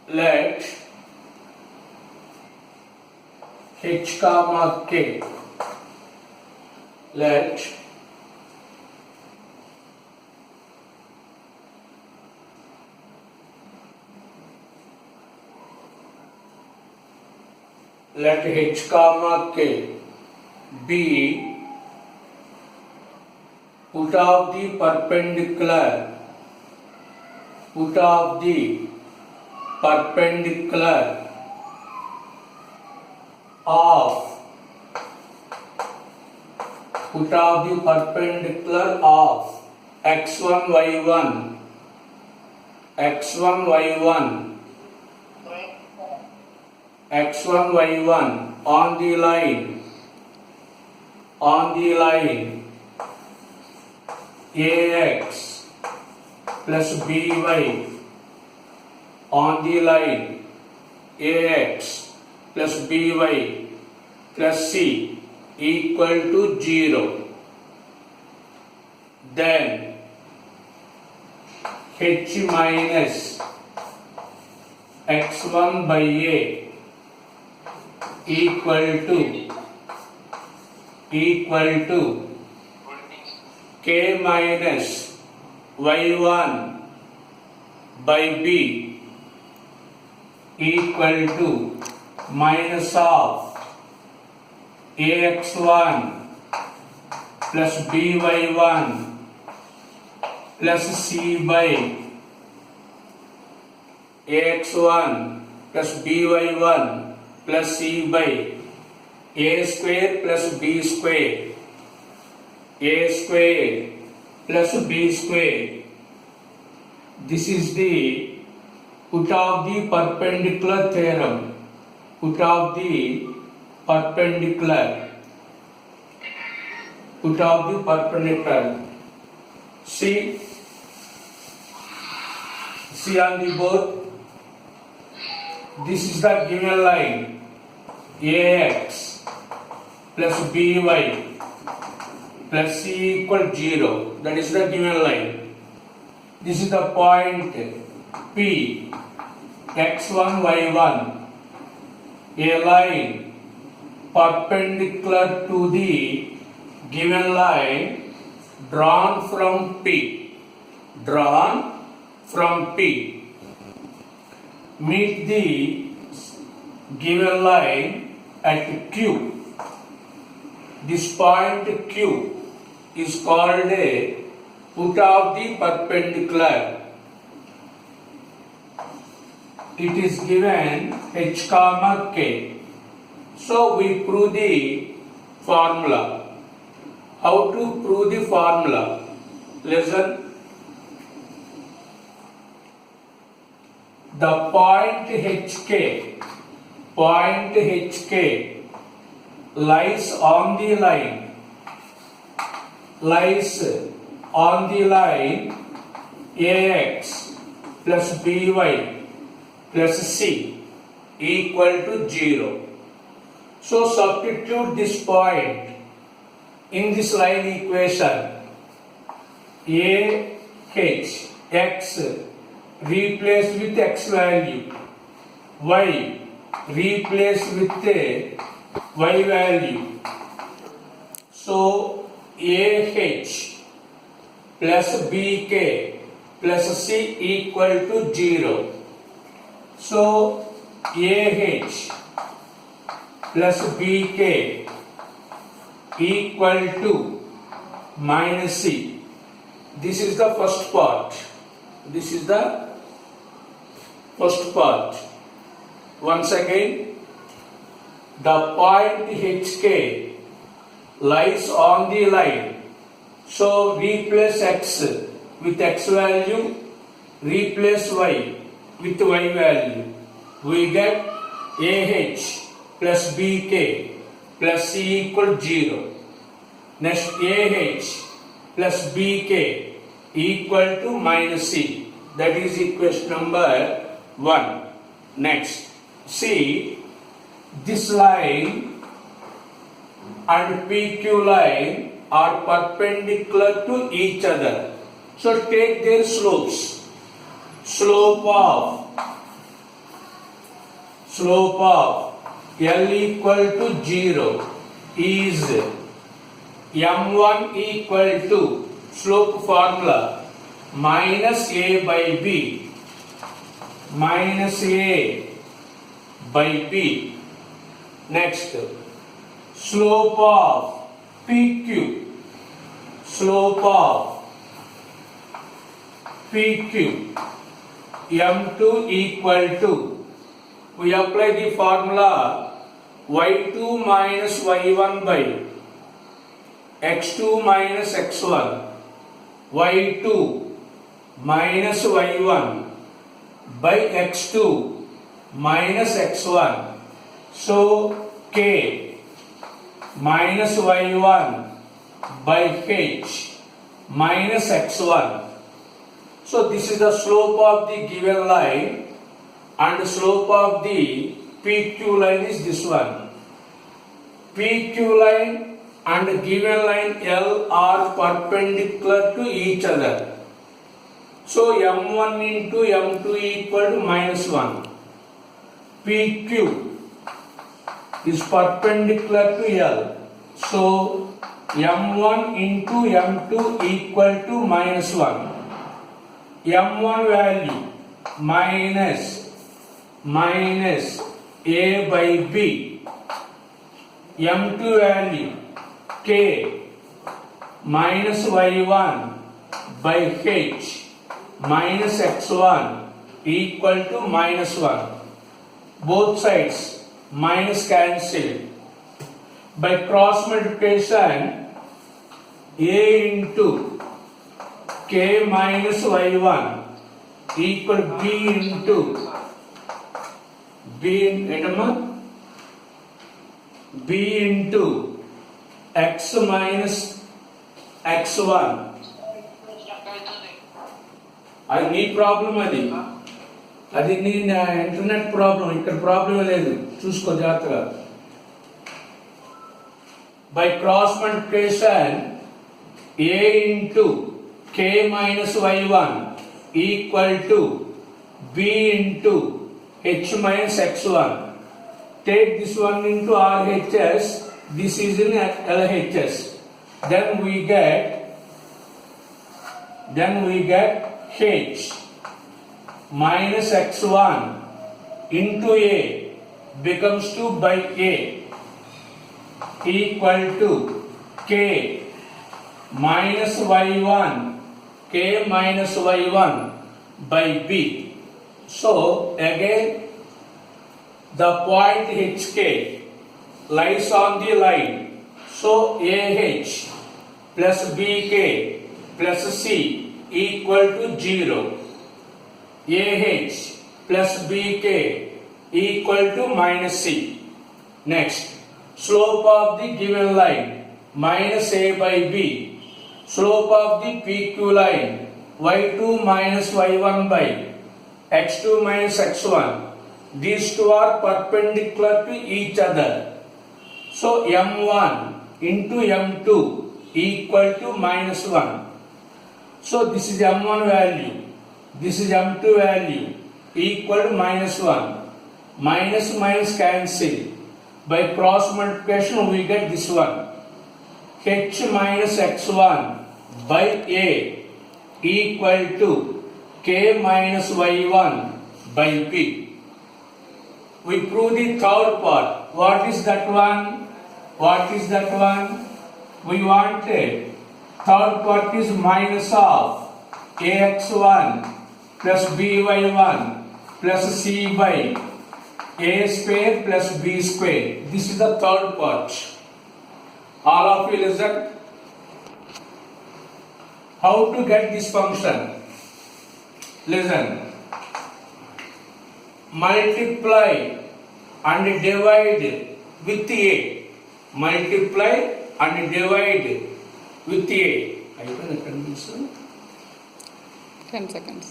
let h comma k, let h comma k be put of the perpendicular of x1 y1 on the line ax plus by on the line ax plus by plus c equal to 0, then h minus x1 by a equal to k minus y1 by b equal to minus of ax1 plus by1 plus c by ax1 plus by1 plus c by a square plus b square, a square plus b square. This is the put of the perpendicular theorem. See on the board. This is the given line ax plus by plus c equal 0. That is the given line. This is the point P, x1, y1, a line perpendicular to the given line drawn from P. Meet the given line at Q. This point Q is called a put of the perpendicular. It is given h comma k. So we prove the formula. How to prove the formula? Listen. The point HK lies on the line ax plus by plus c equal to 0. So substitute this point in this line equation. X replaced with x value, y replaced with a y value. So AH plus BK plus C equal to 0. So AH plus BK equal to minus C. This is the first part. Once again, the point HK lies on the line. So replace x with x value, replace y with y value. We get AH plus BK plus C equal 0. Next AH plus BK equal to minus C. That is equation number 1. Next, see this line and PQ line are perpendicular to each other. So take their slopes. Slope of slope of L equal to 0 is m1 equal to slope formula minus a by b, minus a by b. Next, slope of PQ, slope of PQ, m2 equal to, we apply the formula y2 minus y1 by x2 minus x1, y2 minus y1 by x2 minus x1. So k minus y1 by h minus x1. So this is the slope of the given line, and the slope of the PQ line is this one. PQ line and the given line L are perpendicular to each other. So m1 into m2 equal to minus 1. PQ is perpendicular to L. So m1 into m2 equal to minus 1. m1 value minus a by b. m2 value k minus y1 by h minus x1 equal to minus 1. Both sides minus cancelled. By cross multiplication, a into k minus y1 equal b into b into x minus x1. అది నీ problem, అది నీ internet problem, ఇక్కడ problem లేదు, చూసుకో జాగ్రత్తగా. By cross multiplication a into k minus y1 equal to b into h minus x1. Take this one into RHS, this is in LHS. Then we get h minus x1 into a becomes 2 by a equal to k minus y1 by b. So again the point HK lies on the line. So AH plus BK plus C equal to 0. AH plus BK equal to minus C. Next, slope of the given line minus A by B. Slope of the PQ line y2 minus y1 by x2 minus x1. These two are perpendicular to each other. So m1 into m2 equal to minus 1. So this is m1 value, this is m2 value equal to minus 1. Minus cancel. By cross multiplication we get this one. H minus x1 by a equal to k minus y1 by b. We prove the third part. What is that one? We wanted third part is minus of ax1 plus by1 plus c by a square plus b square. This is the third part. All of you listen. How to get this function? Listen. Multiply and divide with a. Multiply and divide with a. I can convince you. 10 seconds.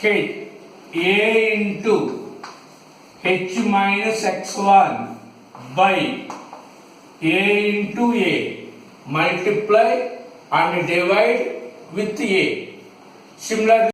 A into h minus x1 by a into a. Multiply and divide with a. Similarly,